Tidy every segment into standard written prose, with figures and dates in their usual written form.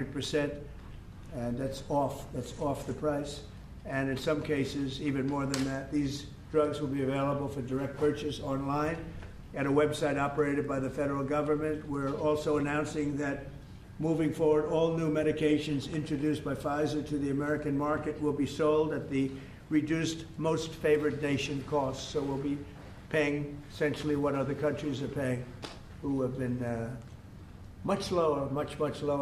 100%, and that's off the price. And in some cases, even more than that, these drugs will be available for direct purchase online at a website operated by the federal government. We're also announcing that moving forward, all new medications introduced by Pfizer to the American market will be sold at the reduced most favored nation cost. So we'll be paying essentially what other countries are paying, who have been much lower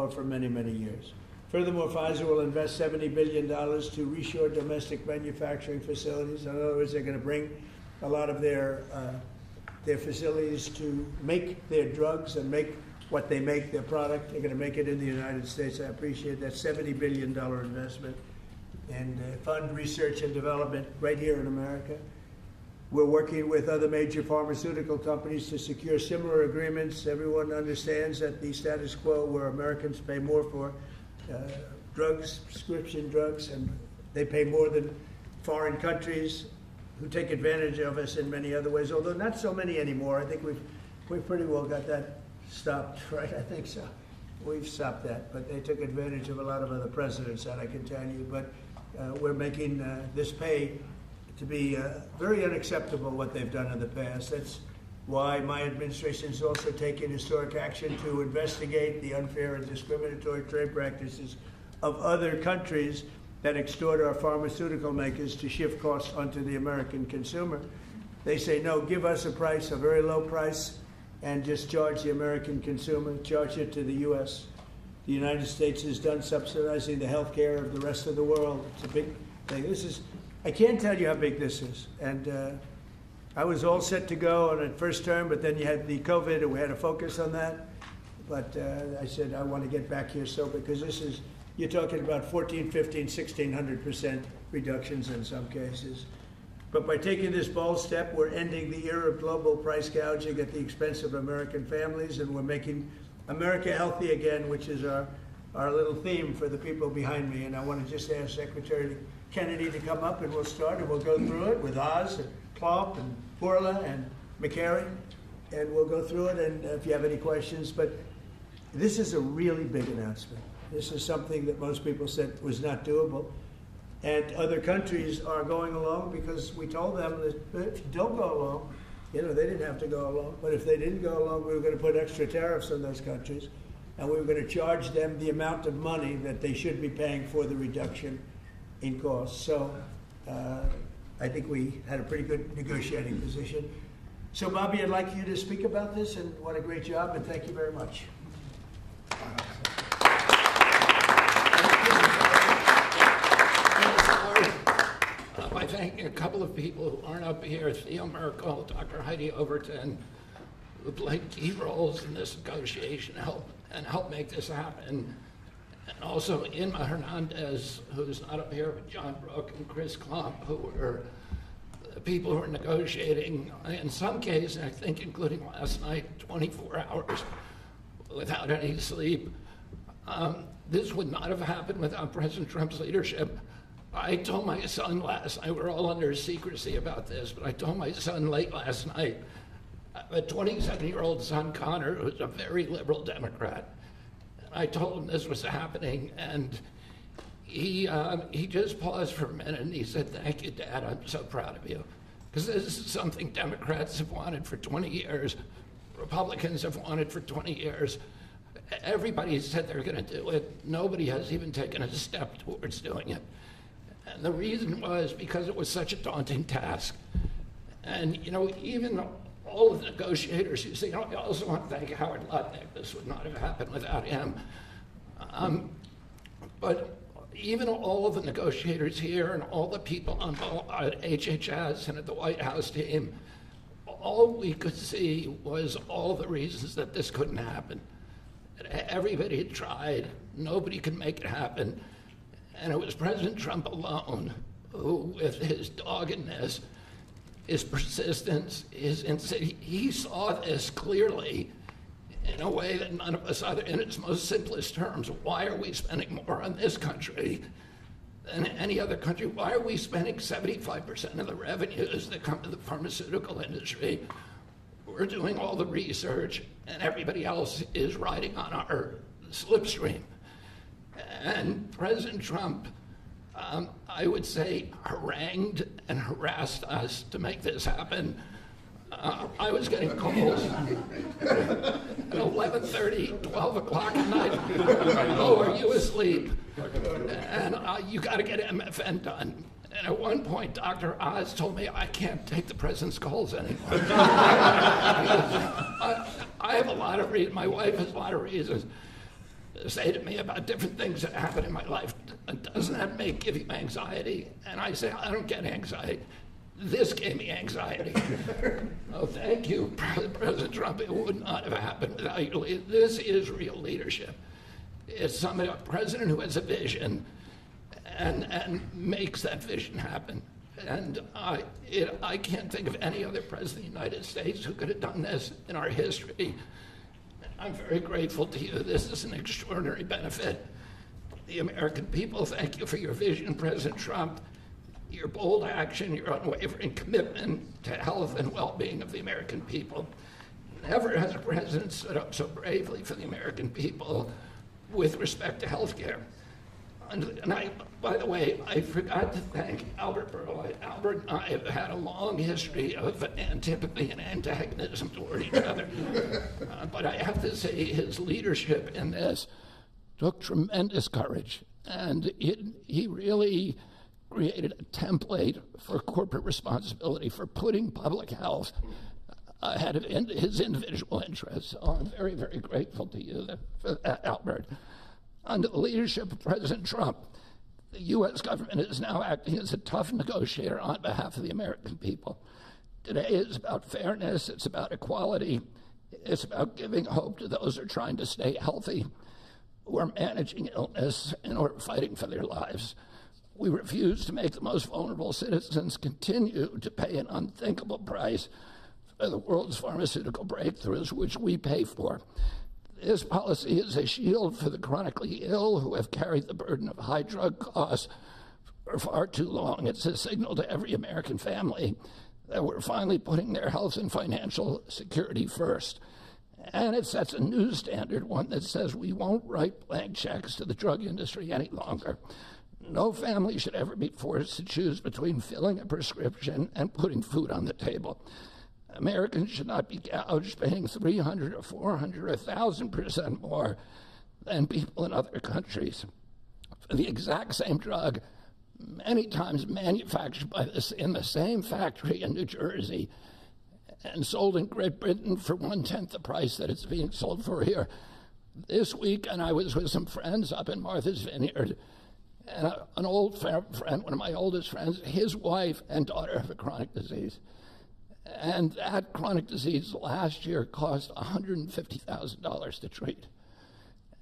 for many, many years. Furthermore, Pfizer will invest $70 billion to reshore domestic manufacturing facilities. In other words, they're going to bring a lot of their facilities to make their drugs and make what they make, their product. They're going to make it in the United States. I appreciate that $70 billion investment and fund research and development right here in America. We're working with other major pharmaceutical companies to secure similar agreements. Everyone understands that the status quo where Americans pay more for drugs, prescription drugs, and they pay more than foreign countries who take advantage of us in many other ways, although not so many anymore. I think we've pretty well got that stopped, right? I think so. We've stopped that, but they took advantage of a lot of other presidents, that I can tell you. But we're making this pay to be very unacceptable, what they've done in the past. That's why my administration is also taking historic action to investigate the unfair and discriminatory trade practices of other countries that extort our pharmaceutical makers to shift costs onto the American consumer. They say, no, give us a price, a very low price, and just charge the American consumer, charge it to the U.S. The United States is done subsidizing the health care of the rest of the world. It's a big thing. I can't tell you how big this is. And I was all set to go on the first term, but then you had the COVID, and we had to focus on that. But I said, I want to get back here because this is, you're talking about 14, 15, 1,600% reductions in some cases. But by taking this bold step, we're ending the era of global price gouging at the expense of American families, and we're making America healthy again, which is our little theme for the people behind me. And I want to just ask Secretary Kennedy to come up, and we'll start, and we'll go through it with Oz and Klopp and Bourla and McCary, and we'll go through it, and if you have any questions. But this is a really big announcement. This is something that most people said was not doable. And other countries are going along because we told them that if you don't go along, they didn't have to go along, but if they didn't go along, we were going to put extra tariffs on those countries, and we were going to charge them the amount of money that they should be paying for the reduction in costs. So I think we had a pretty good negotiating position. So Bobby, I'd like you to speak about this, and what a great job, and thank you very much. By thanking a couple of people who aren't up here, Theo Merkel, Dr. Heidi Overton, who played key roles in this negotiation, help make this happen. And also Inma Hernandez, who's not up here, but John Brook and Chris Klump, who were the people who were negotiating, in some cases, I think including last night, 24 hours without any sleep. This would not have happened without President Trump's leadership. I told my son last night, we're all under secrecy about this, but I told my son late last night, a 27-year-old son, Connor, who's a very liberal Democrat, and I told him this was happening, and he just paused for a minute and he said, "Thank you, Dad, I'm so proud of you." Because this is something Democrats have wanted for 20 years, Republicans have wanted for 20 years. Everybody said they're going to do it. Nobody has even taken a step towards doing it. And the reason was because it was such a daunting task. And, even all of the negotiators, I also want to thank Howard Lutnick. This would not have happened without him. But even all of the negotiators here and all the people on at HHS and at the White House team, all we could see was all the reasons that this couldn't happen. Everybody had tried. Nobody could make it happen. And it was President Trump alone who, with his doggedness, his persistence, he saw this clearly in a way that none of us other, in its most simplest terms. Why are we spending more on this country than any other country? Why are we spending 75% of the revenues that come to the pharmaceutical industry? We're doing all the research, and everybody else is riding on our slipstream. And President Trump, I would say, harangued and harassed us to make this happen. I was getting calls at 11:30, 12 o'clock at night. Oh, are you asleep? And you got to get MFN done. And at one point, Dr. Oz told me I can't take the president's calls anymore. I have a lot of reasons. My wife has a lot of reasons to say to me about different things that happen in my life. Doesn't that give you anxiety? And I say, I don't get anxiety. This gave me anxiety. Oh, thank you, President Trump. It would not have happened without you. This is real leadership. It's a president who has a vision and makes that vision happen. And I can't think of any other president of the United States who could have done this in our history. I'm very grateful to you. This is an extraordinary benefit. The American people, thank you for your vision, President Trump, your bold action, your unwavering commitment to health and well-being of the American people. Never has a president stood up so bravely for the American people with respect to health care. And by the way, I forgot to thank Albert Burla. Albert and I have had a long history of antipathy and antagonism toward each other. But I have to say his leadership in this took tremendous courage. And he really created a template for corporate responsibility, for putting public health ahead of his individual interests. So I'm very, very grateful to you for that, Albert. Under the leadership of President Trump, the U.S. government is now acting as a tough negotiator on behalf of the American people. Today is about fairness, it's about equality, it's about giving hope to those who are trying to stay healthy, who are managing illness, and who are fighting for their lives. We refuse to make the most vulnerable citizens continue to pay an unthinkable price for the world's pharmaceutical breakthroughs, which we pay for. This policy is a shield for the chronically ill who have carried the burden of high drug costs for far too long. It's a signal to every American family that we're finally putting their health and financial security first. And it sets a new standard, one that says we won't write blank checks to the drug industry any longer. No family should ever be forced to choose between filling a prescription and putting food on the table. Americans should not be gouged paying 300 or 400 or 1,000% more than people in other countries for the exact same drug, many times manufactured in the same factory in New Jersey and sold in Great Britain for 1/10 the price that it's being sold for here. This week, and I was with some friends up in Martha's Vineyard, and an old friend, one of my oldest friends, his wife and daughter have a chronic disease. And that chronic disease last year cost $150,000 to treat.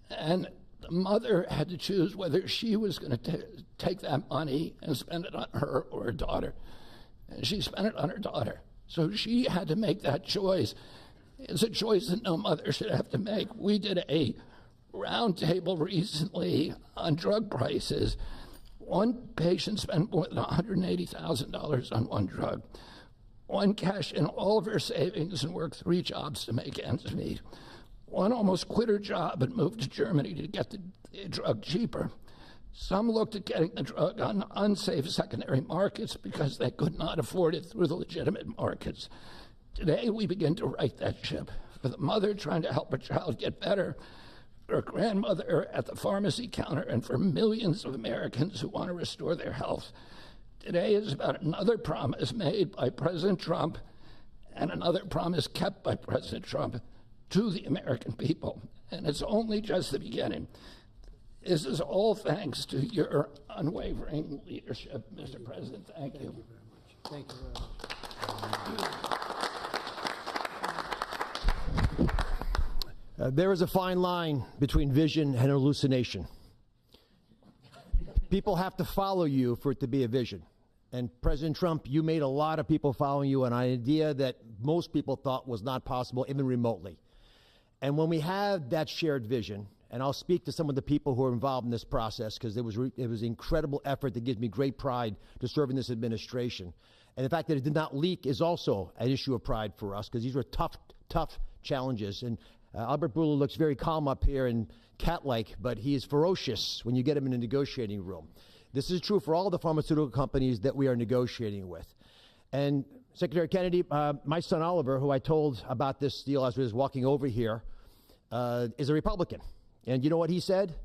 And the mother had to choose whether she was going to take that money and spend it on her or her daughter. And she spent it on her daughter. So she had to make that choice. It's a choice that no mother should have to make. We did a roundtable recently on drug prices. One patient spent more than $180,000 on one drug. One cashed in all of her savings and worked 3 jobs to make ends meet. One almost quit her job and moved to Germany to get the drug cheaper. Some looked at getting the drug on unsafe secondary markets because they could not afford it through the legitimate markets. Today, we begin to right that ship. For the mother trying to help her child get better, for a grandmother at the pharmacy counter, and for millions of Americans who want to restore their health. Today is about another promise made by President Trump and another promise kept by President Trump to the American people. And it's only just the beginning. This is all thanks to your unwavering leadership, Mr. President. Thank you. Thank you very much. There is a fine line between vision and hallucination. People have to follow you for it to be a vision. And President Trump, you made a lot of people following you, an idea that most people thought was not possible, even remotely. And when we have that shared vision, and I'll speak to some of the people who are involved in this process because it was incredible effort that gives me great pride to serve in this administration. And the fact that it did not leak is also an issue of pride for us because these were tough challenges. And Albert Bourla looks very calm up here and cat-like, but he is ferocious when you get him in a negotiating room. This is true for all the pharmaceutical companies that we are negotiating with. And Secretary Kennedy, my son Oliver, who I told about this deal as we was walking over here, is a Republican. And you know what he said?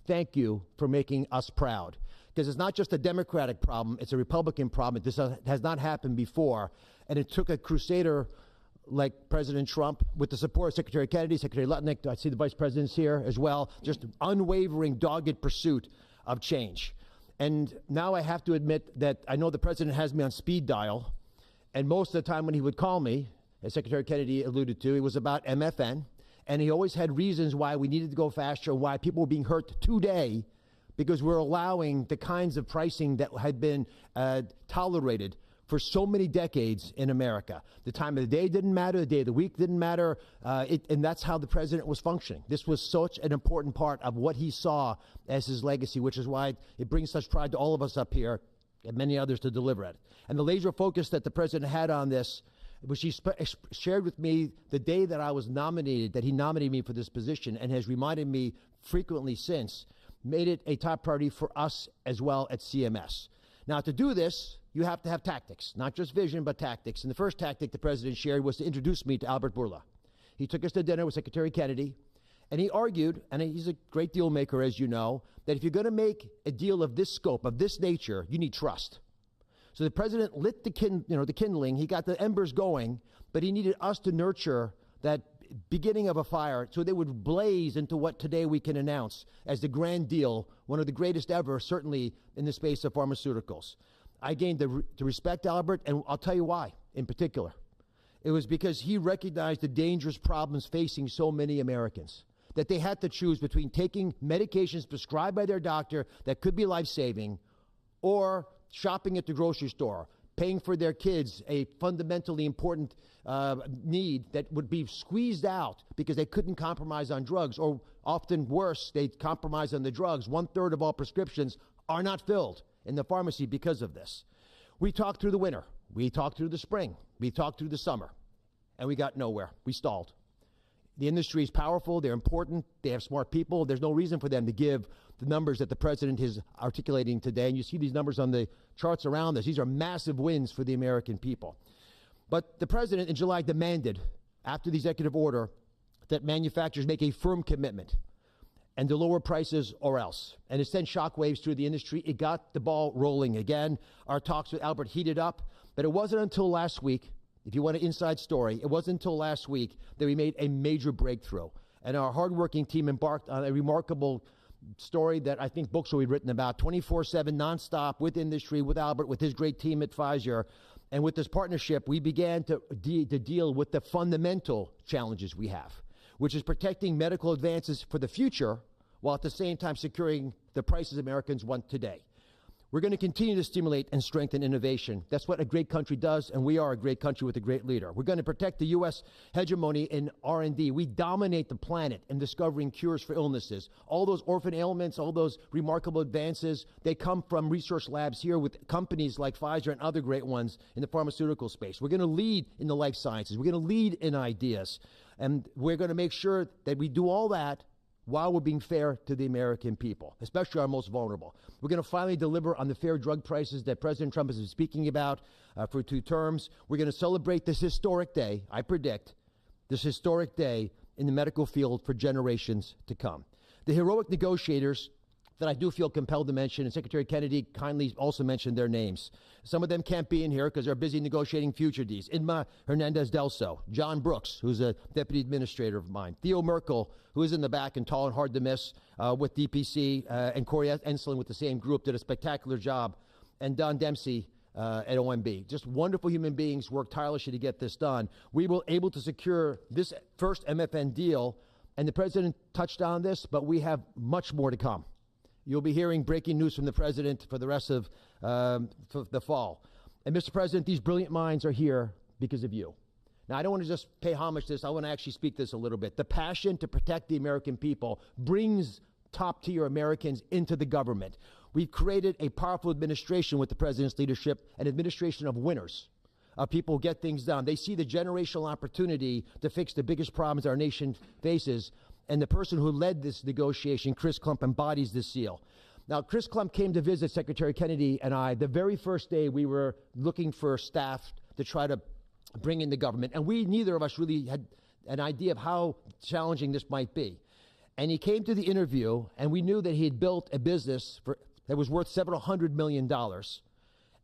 Thank you for making us proud. Because it's not just a Democratic problem, it's a Republican problem. This has not happened before. And it took a crusader like President Trump, with the support of Secretary Kennedy, Secretary Lutnick, I see the vice presidents here as well, just unwavering, dogged pursuit of change. And now I have to admit that I know the president has me on speed dial, and most of the time when he would call me, as Secretary Kennedy alluded to, it was about MFN, and he always had reasons why we needed to go faster and why people were being hurt today because we're allowing the kinds of pricing that had been tolerated for so many decades in America. The time of the day didn't matter, the day of the week didn't matter, and that's how the president was functioning. This was such an important part of what he saw as his legacy, which is why it brings such pride to all of us up here and many others to deliver it. And the laser focus that the president had on this, which he shared with me the day that I was nominated, that he nominated me for this position and has reminded me frequently since, made it a top priority for us as well at CMS. Now, to do this, you have to have tactics, not just vision, but tactics. And the first tactic the president shared was to introduce me to Albert Bourla. He took us to dinner with Secretary Kennedy, and he argued, and he's a great deal maker, as you know, that if you're going to make a deal of this scope, of this nature, you need trust. So the president lit the kindling, he got the embers going, but he needed us to nurture that beginning of a fire so they would blaze into what today we can announce as the grand deal, one of the greatest ever, certainly in the space of pharmaceuticals. I gained to respect Albert, and I'll tell you why in particular. It was because he recognized the dangerous problems facing so many Americans, that they had to choose between taking medications prescribed by their doctor that could be life-saving or shopping at the grocery store, paying for their kids a fundamentally important need that would be squeezed out because they couldn't compromise on drugs, or often worse, they compromise on the drugs. 1/3 of all prescriptions are not filled in the pharmacy because of this. We talked through the winter. We talked through the spring. We talked through the summer. And we got nowhere. We stalled. The industry is powerful. They're important. They have smart people. There's no reason for them to give the numbers that the president is articulating today. And you see these numbers on the charts around us. These are massive wins for the American people. But the president in July demanded, after the executive order, that manufacturers make a firm commitment and to lower prices or else. And it sent shockwaves through the industry. It got the ball rolling again. Our talks with Albert heated up, but it wasn't until last week, if you want an inside story, it wasn't until last week that we made a major breakthrough. And our hardworking team embarked on a remarkable story that I think books will be written about, 24/7, nonstop, with industry, with Albert, with his great team at Pfizer. And with this partnership, we began to deal with the fundamental challenges we have, which is protecting medical advances for the future while at the same time securing the prices Americans want today. We're going to continue to stimulate and strengthen innovation. That's what a great country does, and we are a great country with a great leader. We're going to protect the U.S. hegemony in R&D. We dominate the planet in discovering cures for illnesses. All those orphan ailments, all those remarkable advances, they come from research labs here with companies like Pfizer and other great ones in the pharmaceutical space. We're going to lead in the life sciences. We're going to lead in ideas. And we're going to make sure that we do all that while we're being fair to the American people, especially our most vulnerable. We're going to finally deliver on the fair drug prices that President Trump has been speaking about for 2 terms. We're going to celebrate this historic day, I predict, this historic day in the medical field for generations to come. The heroic negotiators that I do feel compelled to mention, and Secretary Kennedy kindly also mentioned their names. Some of them can't be in here because they're busy negotiating future deals. Inma Hernandez-Delso, John Brooks, who's a deputy administrator of mine, Theo Merkel, who is in the back and tall and hard to miss with DPC, and Corey Insulin with the same group did a spectacular job, and Don Dempsey at OMB. Just wonderful human beings worked tirelessly to get this done. We were able to secure this first MFN deal, and the president touched on this, but we have much more to come. You'll be hearing breaking news from the president for the rest of the fall. And Mr. President, these brilliant minds are here because of you. Now, I don't want to just pay homage to this. I want to actually speak this a little bit. The passion to protect the American people brings top-tier Americans into the government. We've created a powerful administration with the president's leadership, an administration of winners. of people get things done. They see the generational opportunity to fix the biggest problems our nation faces. And the person who led this negotiation, Chris Klump, embodies this seal. Now, Chris Klump came to visit Secretary Kennedy and I the very first day we were looking for staff to try to bring in the government. And neither of us really had an idea of how challenging this might be. And he came to the interview, and we knew that he had built a business that was worth several $100 million.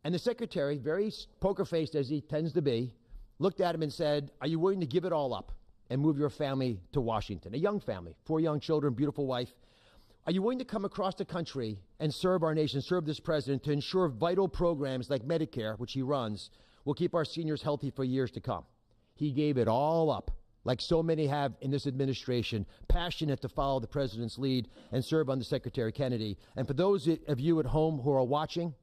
And the secretary, very poker-faced as he tends to be, looked at him and said, "Are you willing to give it all up and move your family to Washington?" A young family, 4 young children, beautiful wife. "Are you willing to come across the country and serve our nation, serve this president to ensure vital programs like Medicare, which he runs, will keep our seniors healthy for years to come?" He gave it all up, like so many have in this administration, passionate to follow the president's lead and serve under Secretary Kennedy. And for those of you at home who are watching,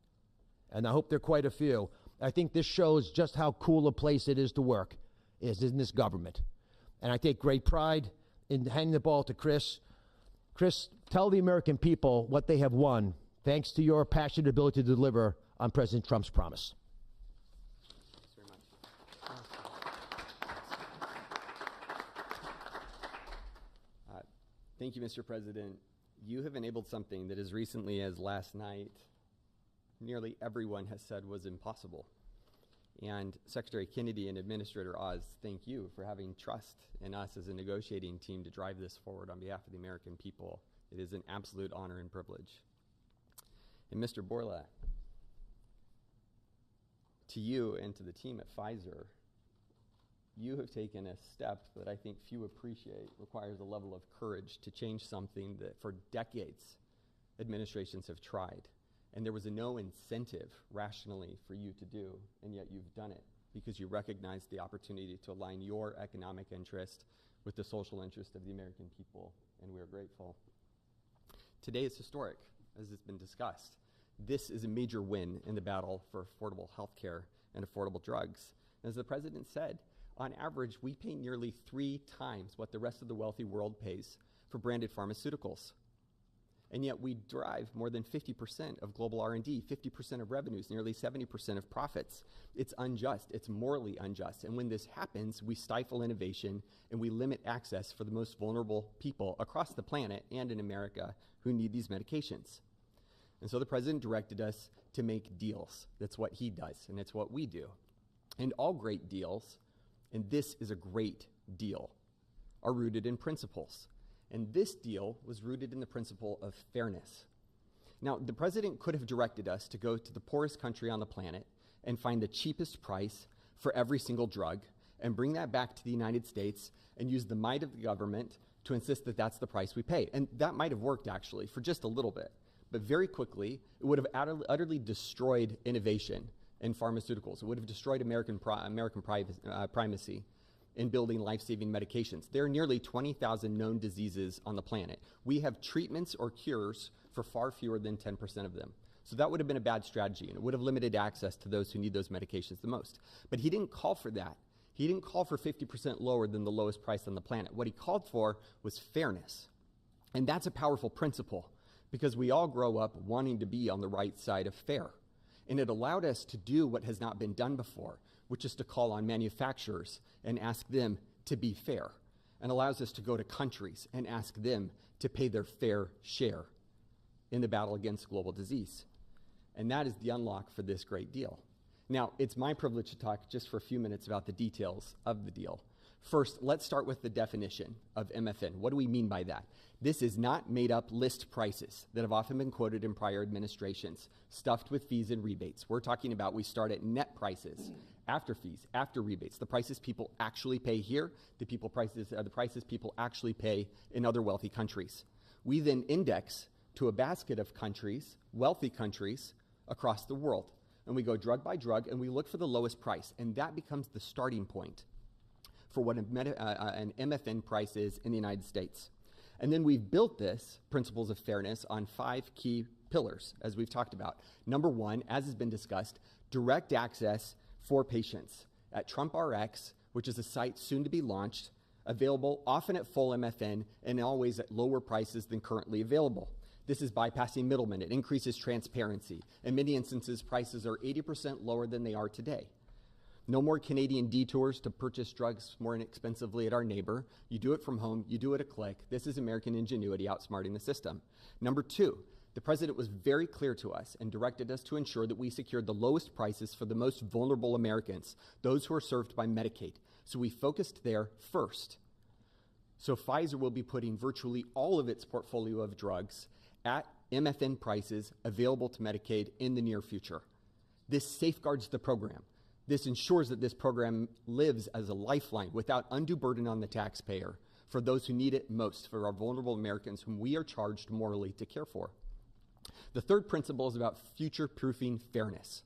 and I hope there are quite a few, I think this shows just how cool a place it is to work, is in this government. And I take great pride in handing the ball to Chris. Chris, tell the American people what they have won, thanks to your passionate ability to deliver on President Trump's promise. Thank you, Mr. President. You have enabled something that as recently as last night, nearly everyone has said was impossible. And Secretary Kennedy and Administrator Oz, thank you for having trust in us as a negotiating team to drive this forward on behalf of the American people. It is an absolute honor and privilege. And Mr. Borla, to you and to the team at Pfizer, you have taken a step that I think few appreciate, requires a level of courage to change something that for decades administrations have tried. And there was no incentive rationally for you to do, and yet you've done it because you recognize the opportunity to align your economic interest with the social interest of the American people, and we are grateful. Today is historic, as has been discussed. This is a major win in the battle for affordable health care and affordable drugs. As the president said, on average, we pay nearly 3 times what the rest of the wealthy world pays for branded pharmaceuticals. And yet we drive more than 50% of global R&D, 50% of revenues, nearly 70% of profits. It's unjust. It's morally unjust. And when this happens, we stifle innovation and we limit access for the most vulnerable people across the planet and in America who need these medications. And so the president directed us to make deals. That's what he does, and it's what we do. And all great deals, and this is a great deal, are rooted in principles. And this deal was rooted in the principle of fairness. Now, the president could have directed us to go to the poorest country on the planet and find the cheapest price for every single drug and bring that back to the United States and use the might of the government to insist that that's the price we pay. And that might have worked, actually, for just a little bit. But very quickly, it would have utterly destroyed innovation in pharmaceuticals. It would have destroyed American primacy in building life-saving medications. There are nearly 20,000 known diseases on the planet. We have treatments or cures for far fewer than 10% of them. So that would have been a bad strategy, and it would have limited access to those who need those medications the most. But he didn't call for that. He didn't call for 50% lower than the lowest price on the planet. What he called for was fairness. And that's a powerful principle, because we all grow up wanting to be on the right side of fair. And it allowed us to do what has not been done before, which is to call on manufacturers and ask them to be fair, and allows us to go to countries and ask them to pay their fair share in the battle against global disease. And that is the unlock for this great deal. Now, it's my privilege to talk just for a few minutes about the details of the deal. First, let's start with the definition of MFN. What do we mean by that? This is not made-up list prices that have often been quoted in prior administrations, stuffed with fees and rebates. We're talking about we start at net prices, after fees, after rebates, the prices people actually pay here, the prices people actually pay in other wealthy countries. We then index to a basket of countries, wealthy countries, across the world. And we go drug by drug, and we look for the lowest price. And that becomes the starting point for what an MFN price is in the United States. And then we've built this, principles of fairness, on 5 key pillars, as we've talked about. Number 1, as has been discussed, direct access for patients at TrumpRx, which is a site soon to be launched, available often at full MFN and always at lower prices than currently available. This is bypassing middlemen. It increases transparency. In many instances, prices are 80% lower than they are today. No more Canadian detours to purchase drugs more inexpensively at our neighbor. You do it from home, you do it a click. This is American ingenuity outsmarting the system. Number two, the president was very clear to us and directed us to ensure that we secured the lowest prices for the most vulnerable Americans, those who are served by Medicaid. So we focused there first. So Pfizer will be putting virtually all of its portfolio of drugs at MFN prices available to Medicaid in the near future. This safeguards the program. This ensures that this program lives as a lifeline without undue burden on the taxpayer for those who need it most, for our vulnerable Americans whom we are charged morally to care for. The third principle is about future-proofing fairness.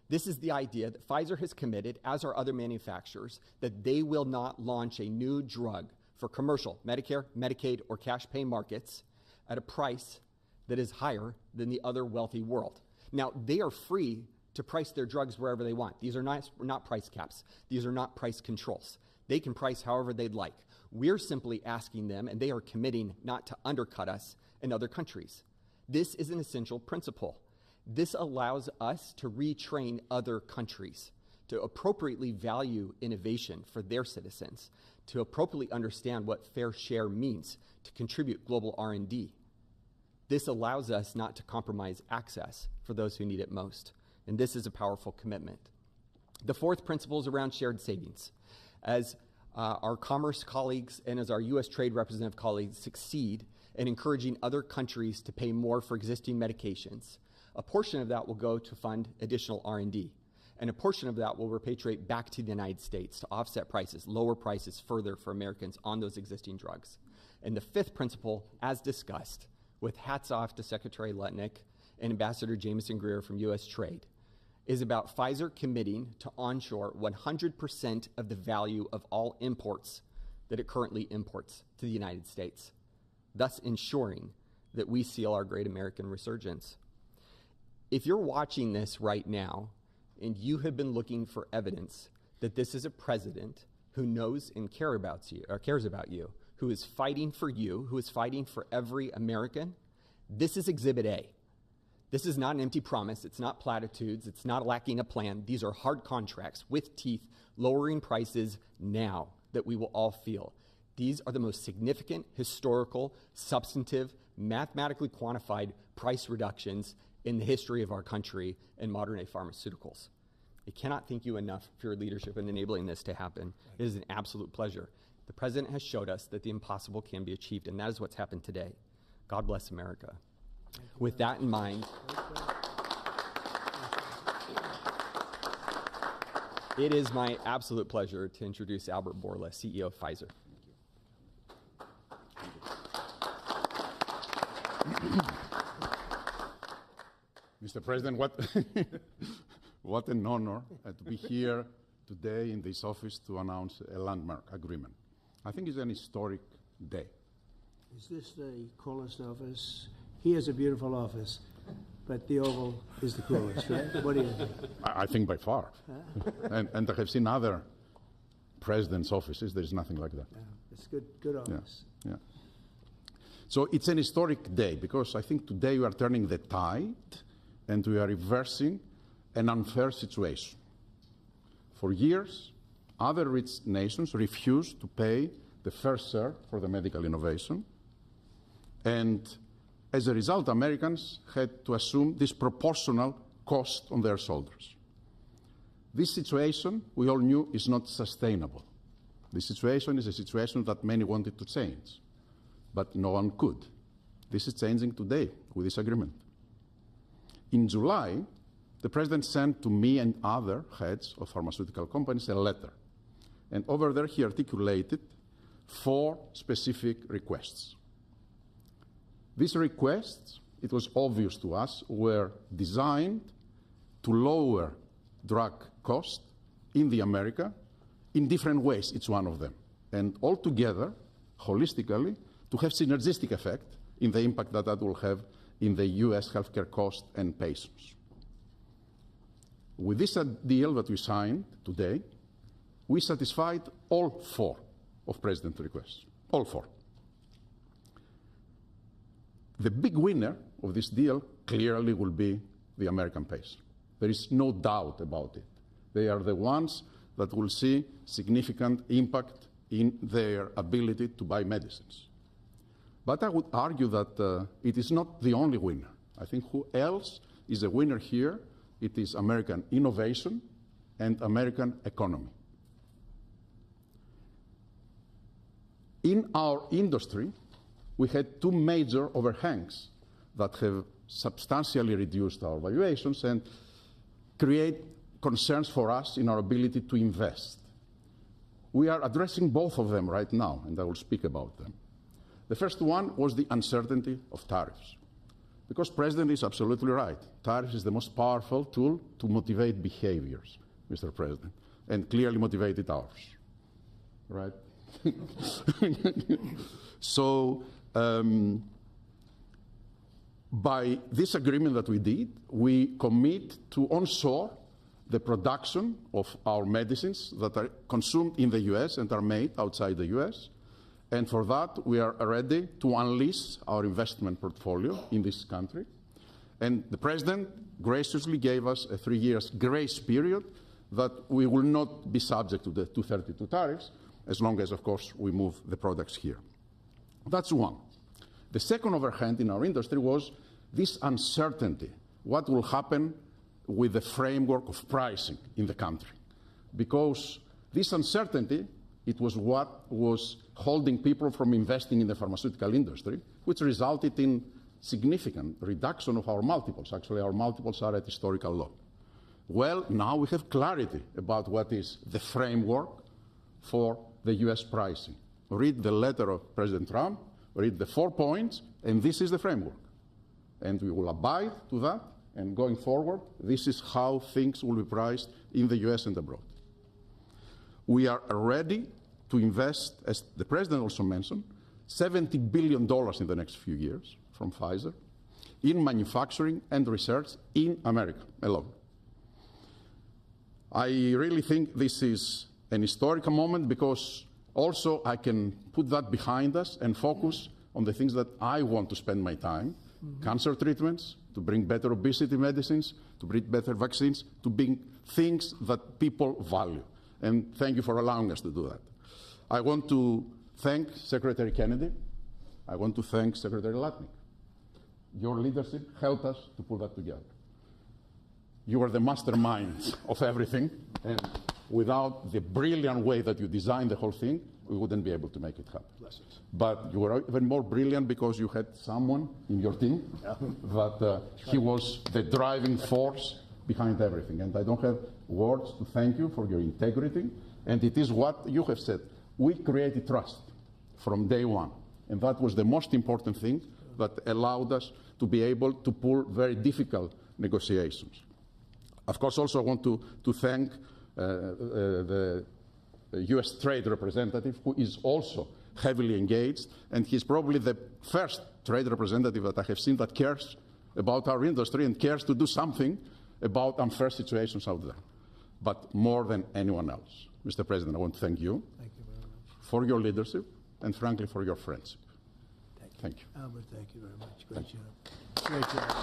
This is the idea that Pfizer has committed, as are other manufacturers, that they will not launch a new drug for commercial, Medicare, Medicaid, or cash pay markets at a price that is higher than the other wealthy world. Now, they are free to price their drugs wherever they want. These are not price caps. These are not price controls. They can price however they'd like. We're simply asking them, and they are committing not to undercut us in other countries. This is an essential principle. This allows us to retrain other countries to appropriately value innovation for their citizens, to appropriately understand what fair share means, to contribute global R&D. This allows us not to compromise access for those who need it most. And this is a powerful commitment. The fourth principle is around shared savings. As our commerce colleagues and as our U.S. trade representative colleagues succeed in encouraging other countries to pay more for existing medications, a portion of that will go to fund additional R&D. And a portion of that will repatriate back to the United States to offset prices, lower prices further for Americans on those existing drugs. And the fifth principle, as discussed, with hats off to Secretary Lutnick and Ambassador Jameson Greer from U.S. Trade, is about Pfizer committing to onshore 100% of the value of all imports that it currently imports to the United States, thus ensuring that we seal our great American resurgence. If you're watching this right now and you have been looking for evidence that this is a president who knows and cares about you, who is fighting for you, who is fighting for every American, this is Exhibit A. This is not an empty promise. It's not platitudes. It's not lacking a plan. These are hard contracts with teeth, lowering prices now that we will all feel. These are the most significant, historical, substantive, mathematically quantified price reductions in the history of our country in modern-day pharmaceuticals. I cannot thank you enough for your leadership in enabling this to happen. It is an absolute pleasure. The president has showed us that the impossible can be achieved, and that is what's happened today. God bless America. With that in mind, it is my absolute pleasure to introduce Albert Bourla, CEO of Pfizer. Mr. President, what an honor to be here today in this office to announce a landmark agreement. I think it's an historic day. Is this the coolest office? He has a beautiful office, but the Oval is the coolest, right? What do you think? I think by far. And I have seen other presidents' offices. There is nothing like that. Yeah, it's good office. Yeah. So it's an historic day because I think today we are turning the tide and we are reversing an unfair situation. For years, other rich nations refused to pay the fair share for the medical innovation, and as a result, Americans had to assume disproportional cost on their shoulders. This situation, we all knew, is not sustainable. This situation is a situation that many wanted to change, but no one could. This is changing today with this agreement. In July, the president sent to me and other heads of pharmaceutical companies a letter. And over there, he articulated 4 specific requests. These requests, it was obvious to us, were designed to lower drug cost in the America in different ways, each one of them. And altogether, holistically, to have synergistic effect in the impact that that will have in the US healthcare cost and patients. With this deal that we signed today, we satisfied all 4 of President's requests, all 4. The big winner of this deal clearly will be the American patient. There is no doubt about it. They are the ones that will see significant impact in their ability to buy medicines. But I would argue that it is not the only winner. I think who else is a winner here? It is American innovation and American economy. In our industry, we had two major overhangs that have substantially reduced our valuations and create concerns for us in our ability to invest. We are addressing both of them right now, and I will speak about them. The first one was the uncertainty of tariffs. Because President is absolutely right. Tariffs is the most powerful tool to motivate behaviors, Mr. President, and clearly motivated ours, right? So, by this agreement that we did, we commit to onshore the production of our medicines that are consumed in the US and are made outside the US. And for that, we are ready to unleash our investment portfolio in this country. And the President graciously gave us a 3 years grace period that we will not be subject to the 232 tariffs, as long as, of course, we move the products here. That's one. The second overhang in our industry was this uncertainty. What will happen with the framework of pricing in the country? Because this uncertainty, it was what was holding people from investing in the pharmaceutical industry, which resulted in significant reduction of our multiples. Actually, our multiples are at historical low. Well, now we have clarity about what is the framework for the US pricing. Read the letter of President Trump, read the 4 points, and this is the framework. And we will abide to that, and going forward, this is how things will be priced in the US and abroad. We are ready to invest, as the President also mentioned, $70 billion in the next few years from Pfizer in manufacturing and research in America alone. I really think this is an historical moment because also I can put that behind us and focus on the things that I want to spend my time, cancer treatments, to bring better obesity medicines, to bring better vaccines, to bring things that people value. And thank you for allowing us to do that. I want to thank Secretary Kennedy. I want to thank Secretary Latnik. Your leadership helped us to pull that together. You are the mastermind of everything, and without the brilliant way that you designed the whole thing, we wouldn't be able to make it happen. Blessings. But you were even more brilliant because you had someone in your team that he was the driving force behind everything. And I don't have words to thank you for your integrity. And it is what you have said. We created trust from day one. And that was the most important thing that allowed us to be able to pull very difficult negotiations. Of course, also I want to thank the US trade representative, who is also heavily engaged, and he's probably the first trade representative that I have seen that cares about our industry and cares to do something about unfair situations out there, but more than anyone else. Mr. President, I want to thank you, very much. For your leadership and, frankly, for your friendship. Thank you. Albert, thank you very much. Great job. Great job.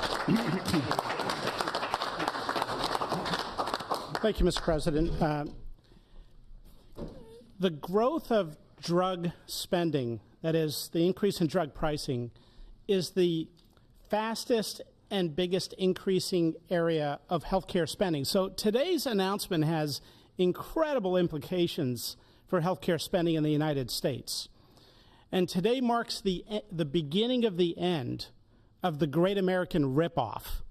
Thank you, Mr. President. The growth of drug spending, that is, the increase in drug pricing, is the fastest and biggest increasing area of healthcare spending. So today's announcement has incredible implications for healthcare spending in the United States. And today marks the beginning of the end of the Great American Ripoff.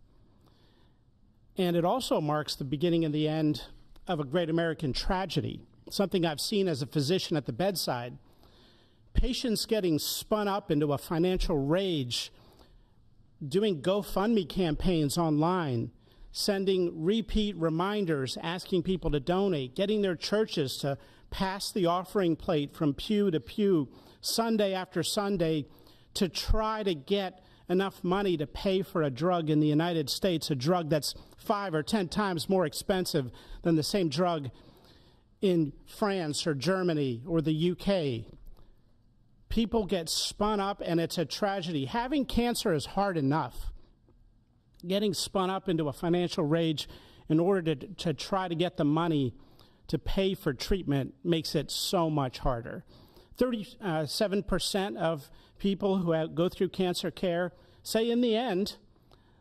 And it also marks the beginning and the end of a great American tragedy, something I've seen as a physician at the bedside. Patients getting spun up into a financial rage, doing GoFundMe campaigns online, sending repeat reminders, asking people to donate, getting their churches to pass the offering plate from pew to pew, Sunday after Sunday, to try to get enough money to pay for a drug in the United States, a drug that's 5 or 10 times more expensive than the same drug in France or Germany or the UK. People get spun up, and it's a tragedy. Having cancer is hard enough. Getting spun up into a financial rage in order to try to get the money to pay for treatment makes it so much harder. 37% of people who go through cancer care say in the end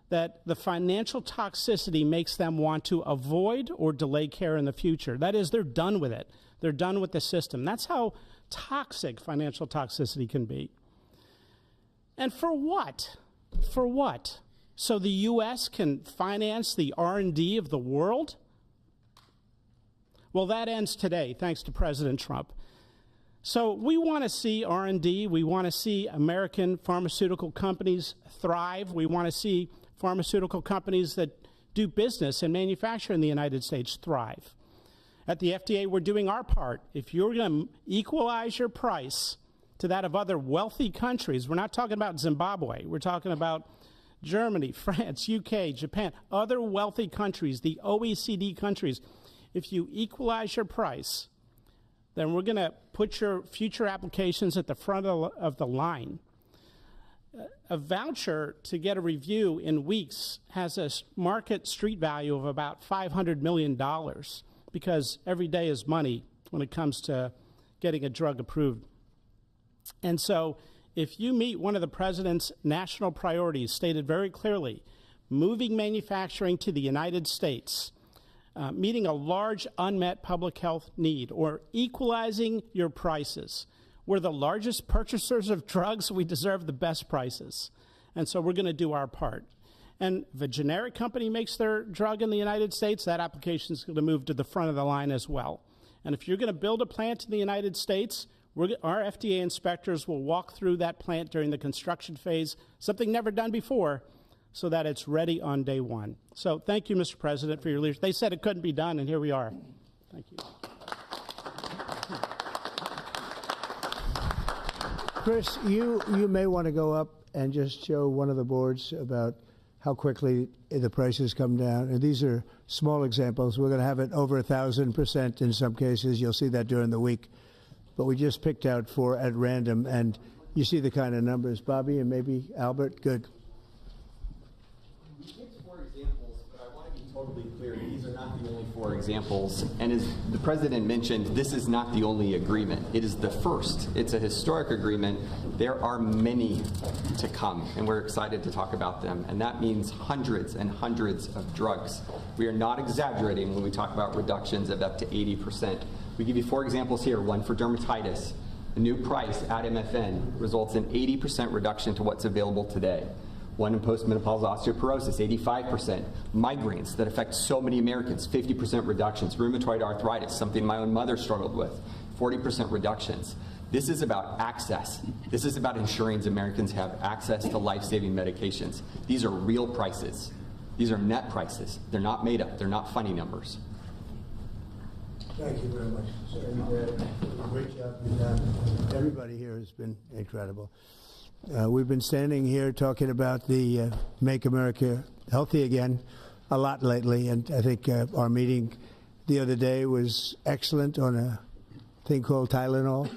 that the financial toxicity makes them want to avoid or delay care in the future. That is, they're done with it. They're done with the system. That's how toxic financial toxicity can be. And for what? For what? So the U.S. can finance the R&D of the world? Well, that ends today, thanks to President Trump. So we want to see R&D. We want to see American pharmaceutical companies thrive. We want to see pharmaceutical companies that do business and manufacture in the United States thrive. At the FDA, we're doing our part. If you're going to equalize your price to that of other wealthy countries, we're not talking about Zimbabwe. We're talking about Germany, France, UK, Japan, other wealthy countries, the OECD countries. If you equalize your price, then we're going to put your future applications at the front of the line. A voucher to get a review in weeks has a market street value of about $500 million because every day is money when it comes to getting a drug approved. And so if you meet one of the president's national priorities stated very clearly, moving manufacturing to the United States, meeting a large unmet public health need, or equalizing your prices. We're the largest purchasers of drugs. We deserve the best prices. And so we're going to do our part. And if a generic company makes their drug in the United States, that application is going to move to the front of the line as well. And if you're going to build a plant in the United States, our FDA inspectors will walk through that plant during the construction phase, something never done before, so that it's ready on day one. So thank you, Mr. President, for your leadership. They said it couldn't be done, and here we are. Thank you. Chris, you may want to go up and just show one of the boards about how quickly the prices come down. And these are small examples. We're going to have it over 1,000% in some cases. You'll see that during the week. But we just picked out 4 at random, and you see the kind of numbers. Bobby and maybe Albert, good. We picked 4 examples, but I want to be totally clear. These are not the only 4 examples. And as the president mentioned, this is not the only agreement. It is the first. It's a historic agreement. There are many to come, and we're excited to talk about them. And that means hundreds and hundreds of drugs. We are not exaggerating when we talk about reductions of up to 80%. We give you 4 examples here. One for dermatitis. The new price at MFN results in 80% reduction to what's available today. One in postmenopausal osteoporosis, 85%. Migraines that affect so many Americans, 50% reductions. Rheumatoid arthritis, something my own mother struggled with, 40% reductions. This is about access. This is about ensuring Americans have access to life-saving medications. These are real prices. These are net prices. They're not made up. They're not funny numbers. Thank you very much, sir. And, great job you've done. Everybody here has been incredible. We've been standing here talking about the Make America Healthy Again a lot lately, and I think our meeting the other day was excellent on a thing called Tylenol.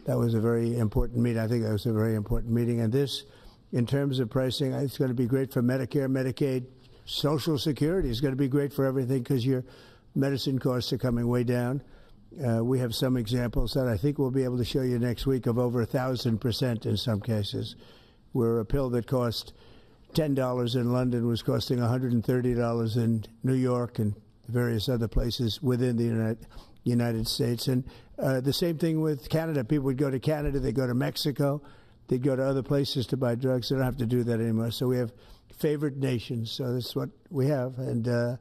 That was a very important meeting. I think that was a very important meeting. And this, in terms of pricing, it's going to be great for Medicare, Medicaid, Social Security. It's going to be great for everything because your medicine costs are coming way down. We have some examples that I think we'll be able to show you next week of over 1,000% in some cases, where a pill that cost $10 in London was costing $130 in New York and various other places within the United States. And the same thing with Canada. People would go to Canada, they'd go to Mexico, they'd go to other places to buy drugs. They don't have to do that anymore. So we have favored nations. So that's what we have. And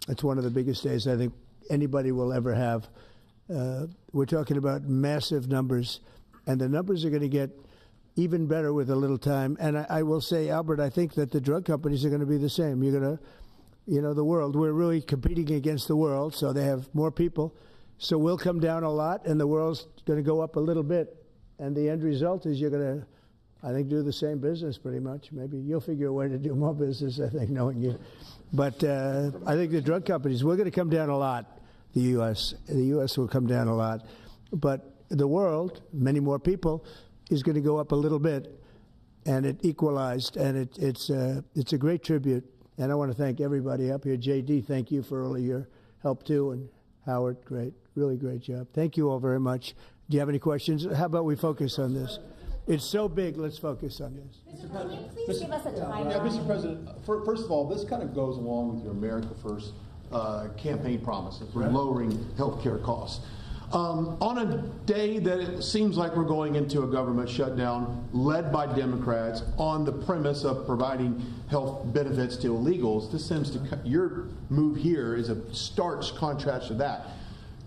it's one of the biggest days I think anybody will ever have. We're talking about massive numbers, and the numbers are going to get even better with a little time. And I will say, Albert, I think that the drug companies are going to be the same. You're going to, the world, we're really competing against the world, so they have more people. So we'll come down a lot, and the world's going to go up a little bit. And the end result is you're going to, I think, do the same business pretty much. Maybe you'll figure a way to do more business, I think, knowing you. But I think the drug companies, we're going to come down a lot, the U.S. The U.S. will come down a lot. But the world, many more people, is going to go up a little bit, and it equalized. And it's a great tribute And I want to thank everybody up here. JD, thank you for all of your help too. And Howard, great, really great job. Thank you all very much. Do you have any questions? How about we focus on this? It's so big, let's focus on this. Mr. President, please give us a timeline. Yeah, Mr. President, first of all, this kind of goes along with your America First campaign promises for lowering health care costs. On a day that it seems like we're going into a government shutdown led by Democrats on the premise of providing health benefits to illegals, this seems to your move here is a stark contrast to that.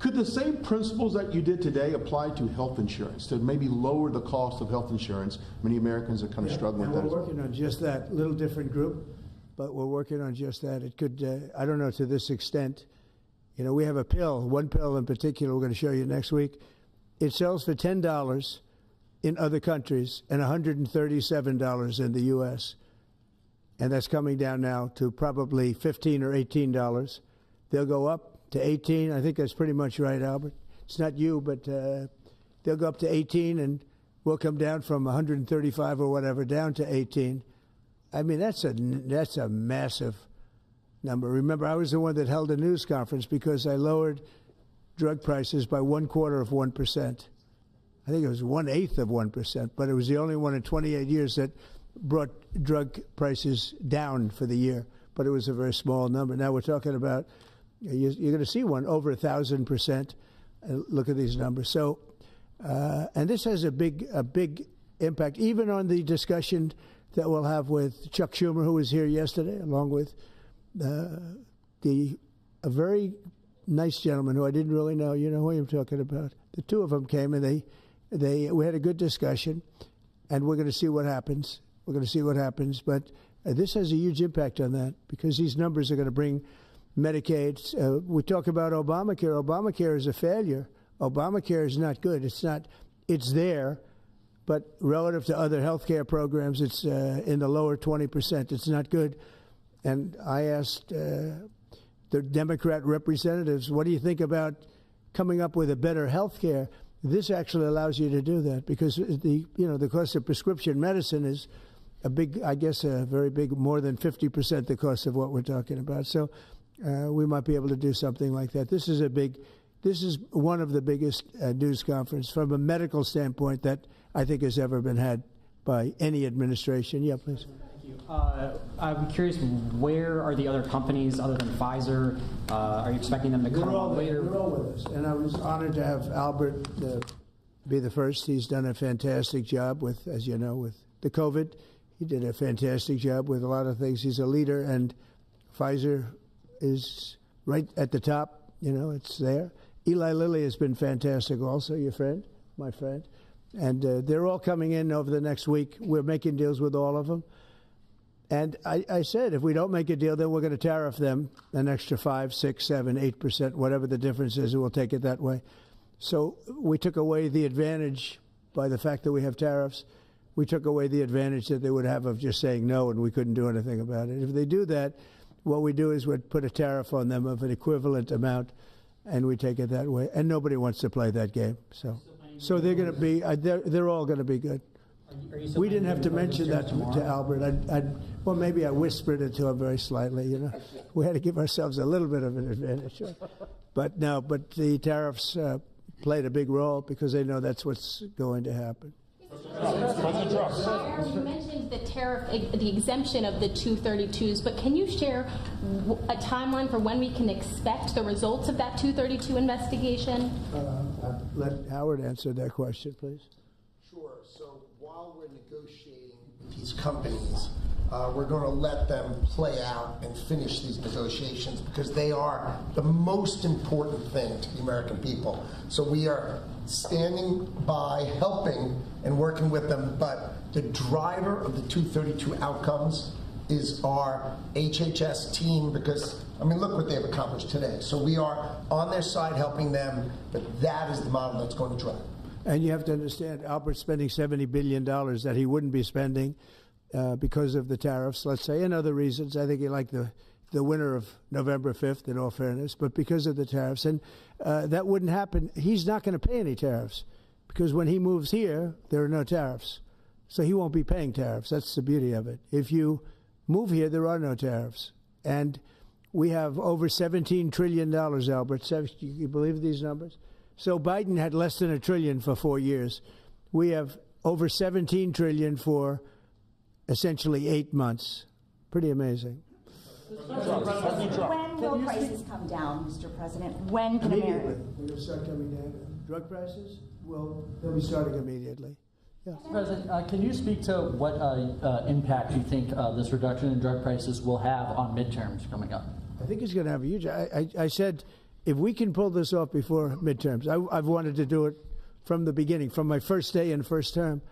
Could the same principles that you did today apply to health insurance to maybe lower the cost of health insurance? Many Americans are kind of struggling with that. We're working on just that. Little different group, but we're working on just that. It could, I don't know to this extent. You know, we have a pill, one pill in particular we're going to show you next week. It sells for $10 in other countries and $137 in the U.S. And that's coming down now to probably $15 or $18. They'll go up to 18. I think that's pretty much right, Albert. It's not you, but they'll go up to 18 and we'll come down from 135 or whatever down to 18. I mean, that's a massive number. Remember, I was the one that held a news conference because I lowered drug prices by 1/4%. I think it was 1/8 of 1%, but it was the only one in 28 years that brought drug prices down for the year. But it was a very small number. Now we're talking about, you're going to see one over 1,000%. Look at these numbers. So, and this has a big impact, even on the discussion that we'll have with Chuck Schumer, who was here yesterday, along with a very nice gentleman who I didn't really know. You know who I'm talking about. The two of them came and we had a good discussion, and we're going to see what happens. We're going to see what happens, but this has a huge impact on that because these numbers are going to bring Medicaid. We talk about Obamacare. Obamacare is a failure. Obamacare is not good. It's there, but relative to other health care programs, it's in the lower 20%. It's not good. And I asked the Democrat representatives, what do you think about coming up with a better health care? This actually allows you to do that because the cost of prescription medicine is a big, I guess, a very big, more than 50% the cost of what we're talking about. So we might be able to do something like that. This is one of the biggest news conferences from a medical standpoint that I think has ever been had by any administration. Yeah, please. I'm curious, where are the other companies other than Pfizer? Are you expecting them to come on later? They're all with us. And I was honored to have Albert be the first. He's done a fantastic job with, as you know, with the COVID. He did a fantastic job with a lot of things. He's a leader, and Pfizer is right at the top. You know, it's there. Eli Lilly has been fantastic also, your friend, my friend. And they're all coming in over the next week. We're making deals with all of them. And I said, if we don't make a deal, then we're going to tariff them an extra 5, 6, 7, 8%, whatever the difference is, and we'll take it that way. So we took away the advantage by the fact that we have tariffs. We took away the advantage that they would have of just saying no, and we couldn't do anything about it. If they do that, what we do is we'd put a tariff on them of an equivalent amount, and we take it that way. And nobody wants to play that game. So they're going to be, they're all going to be good. We didn't have to mention that to Albert. Well, maybe I whispered it to him very slightly. You know, we had to give ourselves a little bit of an advantage. But no, but the tariffs played a big role because they know that's what's going to happen. You mentioned the tariff, the exemption of the 232s, but can you share a timeline for when we can expect the results of that 232 investigation? Let Howard answer that question, please. Sure. So while we're negotiating with these companies, we're going to let them play out and finish these negotiations because they are the most important thing to the American people. So we are standing by, helping and working with them, but the driver of the 232 outcomes is our HHS team because, I mean, look what they've accomplished today. So we are on their side helping them, but that is the model that's going to drive. And you have to understand, Albert's spending $70 billion that he wouldn't be spending because of the tariffs, let's say, and other reasons. I think he liked the winner of November 5th, in all fairness, but because of the tariffs. And that wouldn't happen. He's not going to pay any tariffs because when he moves here, there are no tariffs. So he won't be paying tariffs. That's the beauty of it. If you move here, there are no tariffs. And we have over $17 trillion, Albert. You believe these numbers? So Biden had less than $1 trillion for 4 years. We have over $17 trillion for essentially 8 months. Pretty amazing. When will prices come down, Mr. President? When can Immediately. America? When they start coming down. Drug prices? Well, they'll be starting immediately. Yeah. Mr. President, can you speak to what impact you think this reduction in drug prices will have on midterms coming up? I think it's going to have a huge. I said, if we can pull this off before midterms, I've wanted to do it from the beginning, from my first day in first term.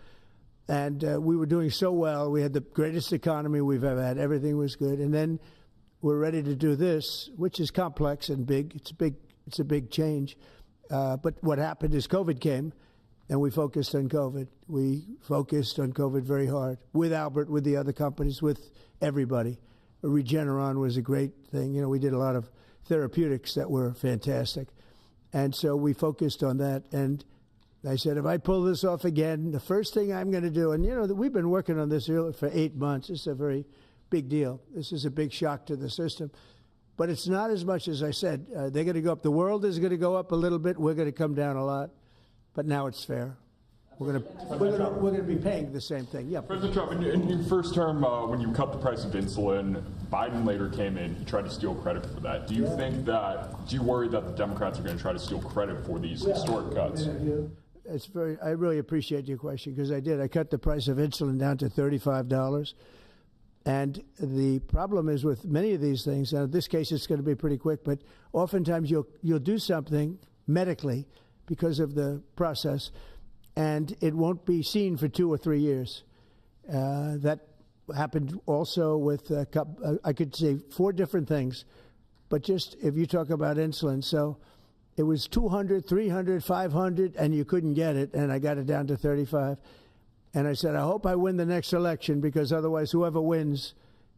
And we were doing so well. We had the greatest economy we've ever had. Everything was good. And then we're ready to do this, which is complex and big. It's a big change. But what happened is COVID came, and we focused on COVID. We focused on COVID very hard with Albert, with the other companies, with everybody. Regeneron was a great thing. You know, we did a lot of therapeutics that were fantastic. And so we focused on that. And I said, if I pull this off again, the first thing I'm going to do, and you know, we've been working on this for 8 months. It's a very big deal. This is a big shock to the system. But it's not as much as I said. They're going to go up. The world is going to go up a little bit. We're going to come down a lot. But now it's fair. We're going to be paying the same thing. Yeah. President Trump, in your first term, when you cut the price of insulin, Biden later came in. He tried to steal credit for that. Do you think that? Do you worry that the Democrats are going to try to steal credit for these historic cuts? Yeah, I really appreciate your question because I did. I cut the price of insulin down to $35. And the problem is with many of these things, in this case it's going to be pretty quick, but oftentimes you'll do something medically because of the process, and it won't be seen for 2 or 3 years. That happened also with, I could say 4 different things, but just if you talk about insulin, so it was 200, 300, 500, and you couldn't get it, and I got it down to 35. And I said, I hope I win the next election because otherwise whoever wins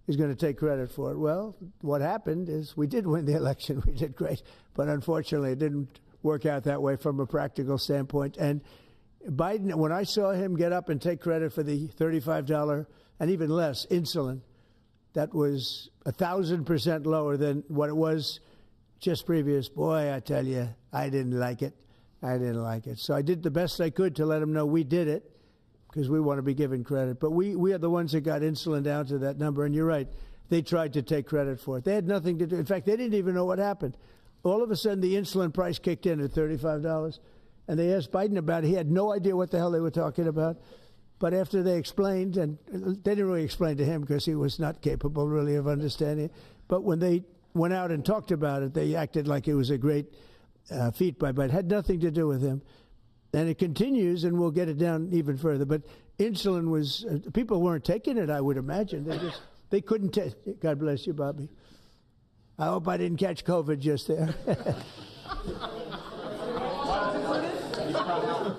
is going to take credit for it. Well, what happened is we did win the election. We did great. But unfortunately, it didn't work out that way from a practical standpoint. And Biden, when I saw him get up and take credit for the $35 and even less insulin, that was 1,000% lower than what it was just previous. Boy, I tell you, I didn't like it. I didn't like it. So I did the best I could to let him know we did it, because we want to be given credit. But we are the ones that got insulin down to that number. And you're right. They tried to take credit for it. They had nothing to do. In fact, they didn't even know what happened. All of a sudden, the insulin price kicked in at $35. And they asked Biden about it. He had no idea what the hell they were talking about. But after they explained, and they didn't really explain to him because he was not capable really of understanding it. But when they went out and talked about it, they acted like it was a great feat by Biden. It had nothing to do with him. And it continues, and we'll get it down even further. But insulin was, people weren't taking it, I would imagine. They couldn't take it. God bless you, Bobby. I hope I didn't catch COVID just there.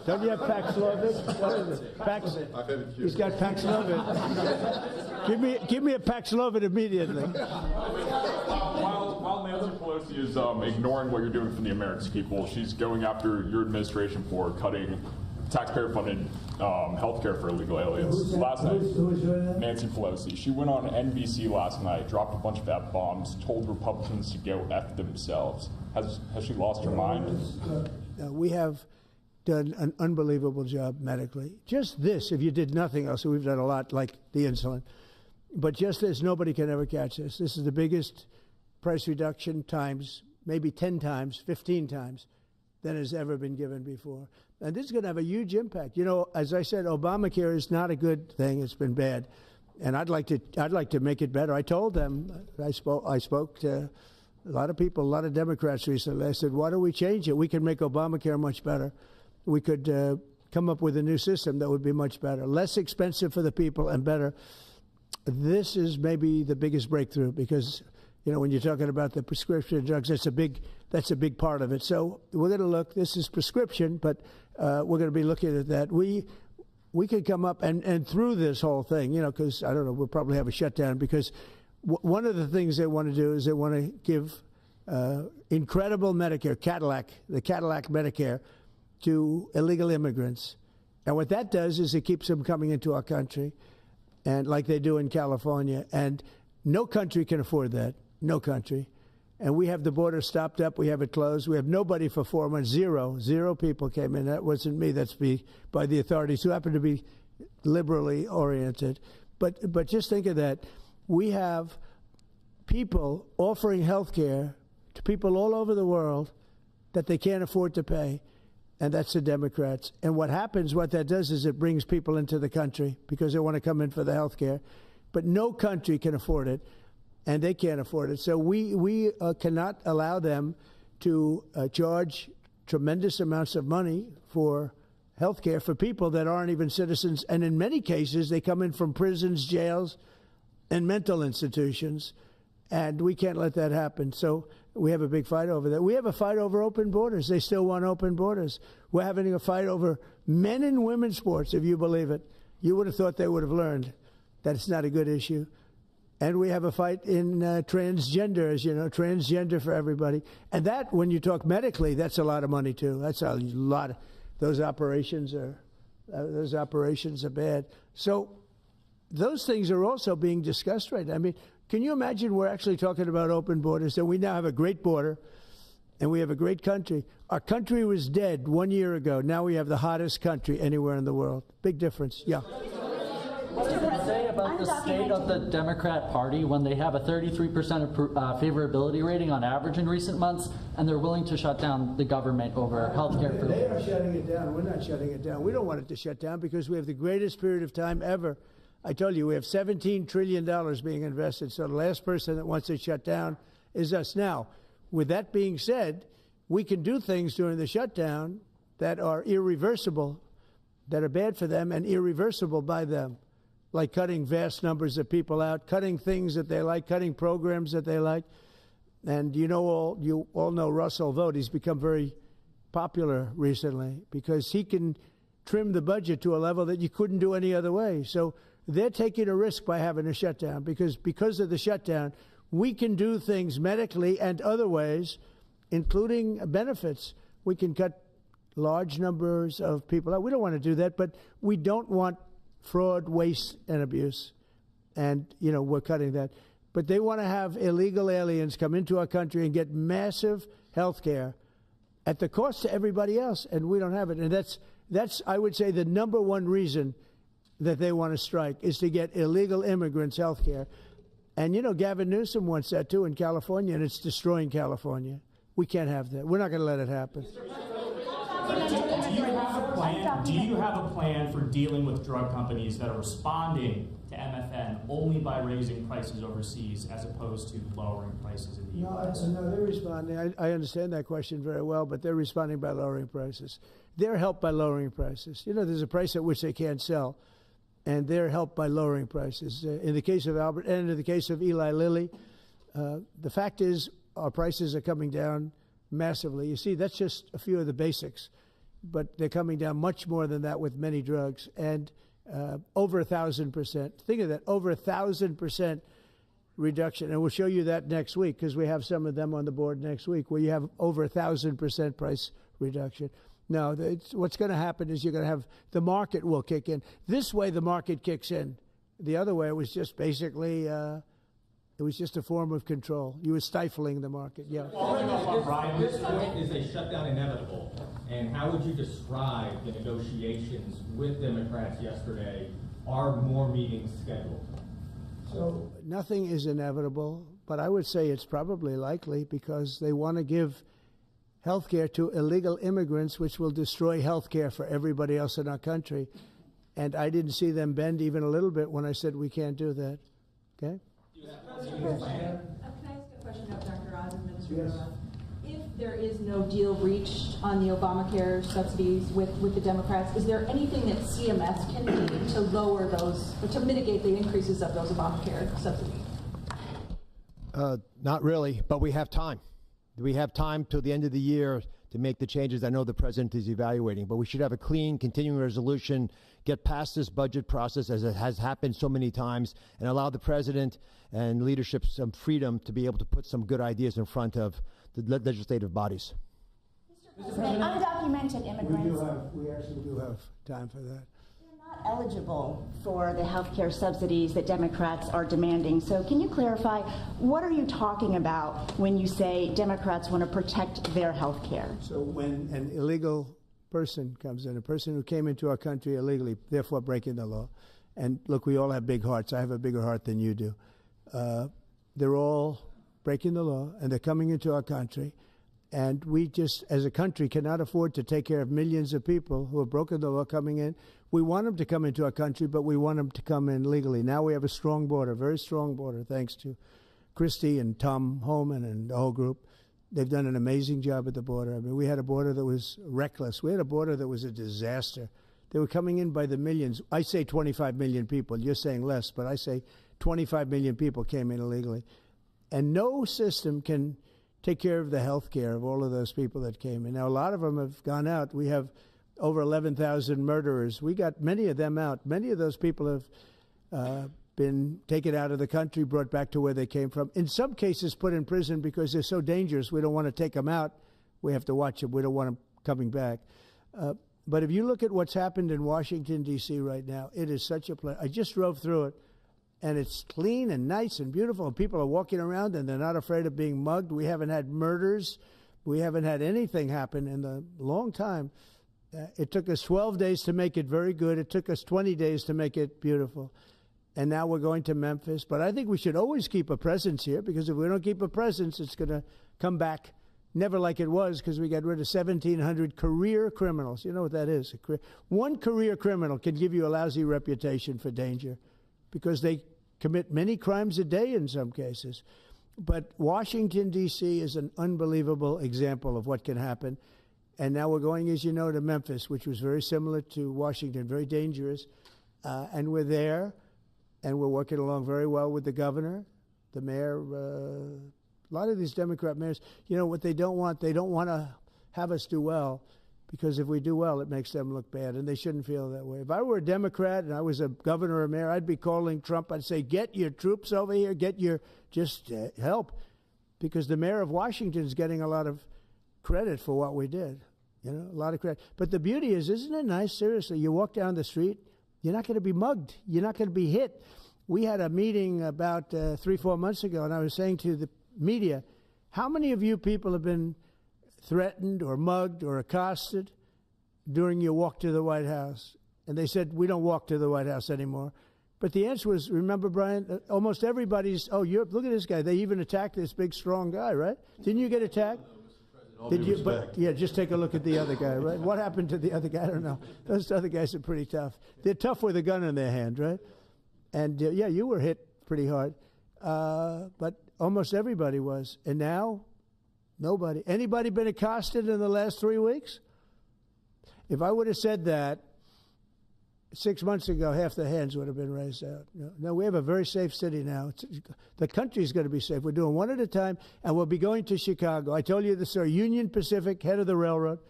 Don't you have Paxlovid? What is it? He's got Paxlovid. Give me a Paxlovid immediately. While Nancy Pelosi is ignoring what you're doing for the American people, she's going after your administration for cutting taxpayer-funded health care for illegal aliens. Last night, Nancy Pelosi, she went on NBC last night, dropped a bunch of F-bombs, told Republicans to go F themselves. Has she lost her mind? We have done an unbelievable job medically. Just this, if you did nothing else, we've done a lot like the insulin. But just this, nobody can ever catch this. This is the biggest price reduction times, maybe 10 times, 15 times than has ever been given before. And this is going to have a huge impact. You know, as I said, Obamacare is not a good thing. It's been bad. And I'd like to make it better. I told them, I spoke to a lot of people, a lot of Democrats recently. I said, why don't we change it? We can make Obamacare much better. We could come up with a new system that would be much better, less expensive for the people and better. This is maybe the biggest breakthrough because, you know, when you're talking about the prescription drugs, that's a big part of it. So we're going to look. This is prescription, but we're going to be looking at that. We could come up and through this whole thing, you know, because I don't know, we'll probably have a shutdown because one of the things they want to do is they want to give incredible Medicare, the Cadillac Medicare, to illegal immigrants. And what that does is it keeps them coming into our country. and like they do in California. And no country can afford that. No country. And we have the border stopped up. We have it closed. We have nobody for 4 months. Zero people came in. That wasn't me. That's by the authorities who happen to be liberally oriented. But just think of that. We have people offering health care to people all over the world that they can't afford to pay, and that's the Democrats. And what that does is it brings people into the country because they want to come in for the health care. But no country can afford it, and they can't afford it. So we cannot allow them to charge tremendous amounts of money for health care for people that aren't even citizens. And in many cases, they come in from prisons, jails, and mental institutions, and we can't let that happen. So we have a big fight over that. We have a fight over open borders. They still want open borders. We're having a fight over men and women's sports, if you believe it. You would have thought they would have learned that it's not a good issue. And we have a fight in transgender, as you know, transgender for everybody. And that, when you talk medically, that's a lot of money, too. That's a lot. Those operations are bad. So those things are also being discussed right now. I mean, can you imagine we're actually talking about open borders, and we now have a great border, and we have a great country. Our country was dead 1 year ago. Now we have the hottest country anywhere in the world. Big difference. Yeah. What does it say about the state of the Democrat Party when they have a 33% favorability rating on average in recent months, and they're willing to shut down the government over health care for They are shutting it down. We're not shutting it down. We don't want it to shut down because we have the greatest period of time ever. I told you, we have $17 trillion being invested, so the last person that wants it shut down is us. Now, with that being said, we can do things during the shutdown that are irreversible, that are bad for them and irreversible by them, like cutting vast numbers of people out, cutting things that they like, cutting programs that they like. And you all know Russell Vought. He's become very popular recently because he can trim the budget to a level that you couldn't do any other way. So they're taking a risk by having a shutdown because of the shutdown, we can do things medically and other ways, including benefits. We can cut large numbers of people out. We don't want to do that, but we don't want fraud, waste, and abuse. And, we're cutting that. But they want to have illegal aliens come into our country and get massive health care at the cost to everybody else, and we don't have it. And that's I would say, the number one reason that they want to strike is to get illegal immigrants health care. And, Gavin Newsom wants that, too, in California, and it's destroying California. We can't have that. We're not going to let it happen. Do you have a plan for dealing with drug companies that are responding to MFN only by raising prices overseas as opposed to lowering prices in the U.S.? No, they're responding. I understand that question very well, but they're responding by lowering prices. They're helped by lowering prices. There's a price at which they can't sell, and they're helped by lowering prices. In the case of Albert and in the case of Eli Lilly, the fact is our prices are coming down massively. You see, that's just a few of the basics, but they're coming down much more than that with many drugs, and over 1,000%. Think of that, over 1,000% reduction. And we'll show you that next week because we have some of them on the board next week where you have over 1,000% price reduction. No, what's going to happen is you're going to have the market will kick in. This way the market kicks in. The other way it was just basically it was just a form of control. You were stifling the market. Yeah. Following up on Brian, this point, is a shutdown inevitable? And how would you describe the negotiations with Democrats yesterday? Are more meetings scheduled? So nothing is inevitable, but I would say it's probably likely because they want to give health care to illegal immigrants, which will destroy health care for everybody else in our country. And I didn't see them bend even a little bit when I said we can't do that. Okay? Can I ask a question of Dr. Oz, Administrator? Yes. If there is no deal reached on the Obamacare subsidies with the Democrats, is there anything that CMS can do to lower those, or to mitigate the increases of those Obamacare subsidies? Not really, but we have time. We have time till the end of the year to make the changes I know the president is evaluating, but we should have a clean, continuing resolution, get past this budget process as it has happened so many times, and allow the president and leadership some freedom to be able to put some good ideas in front of the legislative bodies. Mr. President, undocumented immigrants. We actually do have time for that. They're Not eligible for the health care subsidies that Democrats are demanding. So can you clarify, what are you talking about when you say Democrats want to protect their health care? So when an illegal person comes in, a person who came into our country illegally, therefore breaking the law, and look, we all have big hearts. I have a bigger heart than you do. They're all breaking the law, and they're coming into our country. And we just, as a country, cannot afford to take care of millions of people who have broken the law coming in. We want them to come into our country, but we want them to come in legally. Now we have a strong border, very strong border, thanks to Christie and Tom Homan and the whole group. They've done an amazing job at the border. I mean, we had a border that was reckless. We had a border that was a disaster. They were coming in by the millions. I say 25 million people. You're saying less, but I say 25 million people came in illegally. And no system can take care of the health care of all of those people that came in. Now, a lot of them have gone out. We have over 11,000 murderers. We got many of them out. Many of those people have been taken out of the country, brought back to where they came from. In some cases, put in prison because they're so dangerous. We don't want to take them out. We have to watch them. We don't want them coming back. But if you look at what's happened in Washington, D.C. right now, it is such a place. I just drove through it, and it's clean and nice and beautiful, and people are walking around, and they're not afraid of being mugged. We haven't had murders. We haven't had anything happen in a long time. It took us 12 days to make it very good. It took us 20 days to make it beautiful. And now we're going to Memphis. But I think we should always keep a presence here, because if we don't keep a presence, it's going to come back never like it was, because we got rid of 1,700 career criminals. You know what that is? One career criminal can give you a lousy reputation for danger, because they commit many crimes a day in some cases. But Washington, D.C. is an unbelievable example of what can happen. And now we're going, as you know, to Memphis, which was very similar to Washington, very dangerous. And we're there, and we're working along very well with the governor, the mayor. A lot of these Democrat mayors, you know, what they don't want to have us do well, because if we do well, it makes them look bad, and they shouldn't feel that way. If I were a Democrat and I was a governor or mayor, I'd be calling Trump. I'd say, get your troops over here, just help, because the mayor of Washington is getting a lot of credit for what we did, you know, a lot of credit. But the beauty is, isn't it nice, seriously, you walk down the street, you're not going to be mugged, you're not going to be hit. We had a meeting about 3-4 months ago, and I was saying to the media, how many of you people have been threatened or mugged or accosted during your walk to the White House? And they said, we don't walk to the White House anymore. But the answer was, remember, Brian, almost everybody's, look at this guy. They even attacked this big, strong guy, right? Didn't you get attacked? Did you? But, yeah, just take a look at the other guy, right? What happened to the other guy? I don't know. Those other guys are pretty tough. They're tough with a gun in their hand, right? And, yeah, you were hit pretty hard. But almost everybody was. And now, nobody. Anybody been accosted in the last 3 weeks? If I would have said that 6 months ago, half the hands would have been raised out. No, we have a very safe city now. The country's going to be safe. We're doing one at a time, and we'll be going to Chicago. I told you this, sir. Union Pacific, head of the railroad.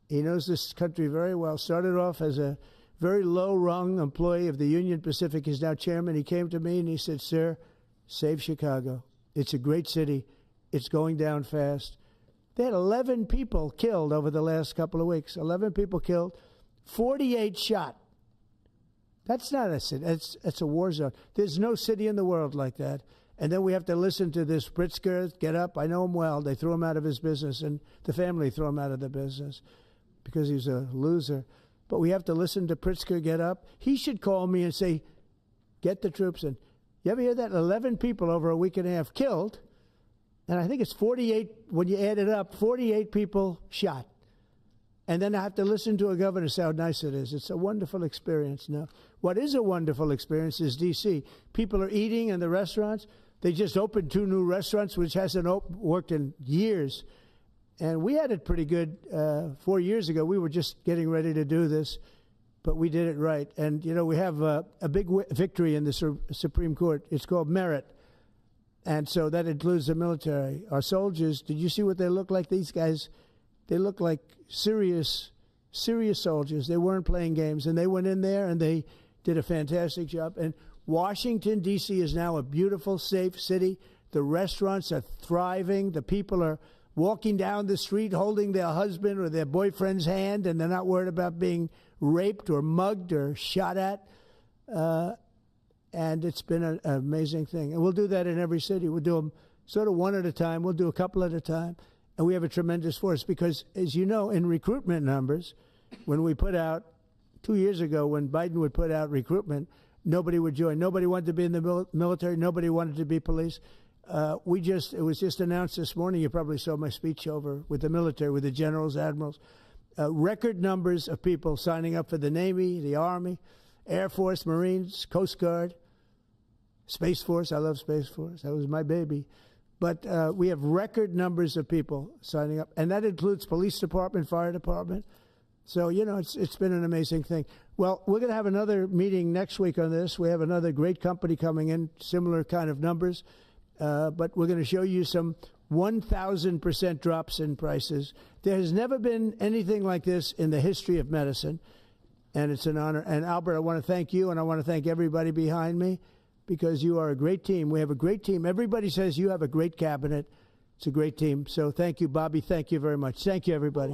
He knows this country very well. Started off as a very low-rung employee of the Union Pacific. He's now chairman. He came to me and he said, sir, save Chicago. It's a great city. It's going down fast. They had 11 people killed over the last couple of weeks. 11 people killed. 48 shot. That's not a city. It's a war zone. There's no city in the world like that. And then we have to listen to this Pritzker get up. I know him well. They threw him out of his business, and the family threw him out of the business because he's a loser. But we have to listen to Pritzker get up. He should call me and say, get the troops in. You ever hear that? 11 people over a week and a half killed. And I think it's 48, when you add it up, 48 people shot. And then I have to listen to a governor say how nice it is. It's a wonderful experience. Now, what is a wonderful experience is D.C. People are eating in the restaurants. They just opened 2 new restaurants, which hasn't worked in years. And we had it pretty good 4 years ago. We were just getting ready to do this, but we did it right. And, you know, we have a big victory in the Supreme Court. It's called merit. And so that includes the military. Our soldiers, did you see what they look like? These guys, they look like serious soldiers. They weren't playing games. And they went in there and they did a fantastic job. And Washington, D.C. is now a beautiful, safe city. The restaurants are thriving. The people are walking down the street holding their husband or their boyfriend's hand, and they're not worried about being raped or mugged or shot at. And it's been an amazing thing. And we'll do that in every city. We'll do them sort of one at a time. We'll do a couple at a time. And we have a tremendous force because, as you know, in recruitment numbers, when we put out, 2 years ago, when Biden would put out recruitment, nobody would join. Nobody wanted to be in the military. Nobody wanted to be police. It was just announced this morning. You probably saw my speech over with the military, with the generals, admirals. Record numbers of people signing up for the Navy, the Army, Air Force, Marines, Coast Guard, Space Force. I love Space Force. That was my baby. But we have record numbers of people signing up, and that includes police department, fire department. So, you know, it's been an amazing thing. Well, we're going to have another meeting next week on this. We have another great company coming in, similar kind of numbers. But we're going to show you some 1,000% drops in prices. There has never been anything like this in the history of medicine, and it's an honor. And Albert, I want to thank you, and I want to thank everybody behind me, because you are a great team. We have a great team. Everybody says you have a great cabinet. It's a great team. So thank you, Bobby. Thank you very much. Thank you, everybody.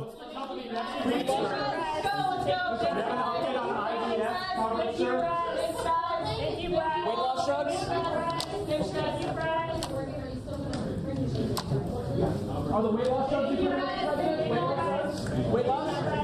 Are the weight loss drugs? Weight loss?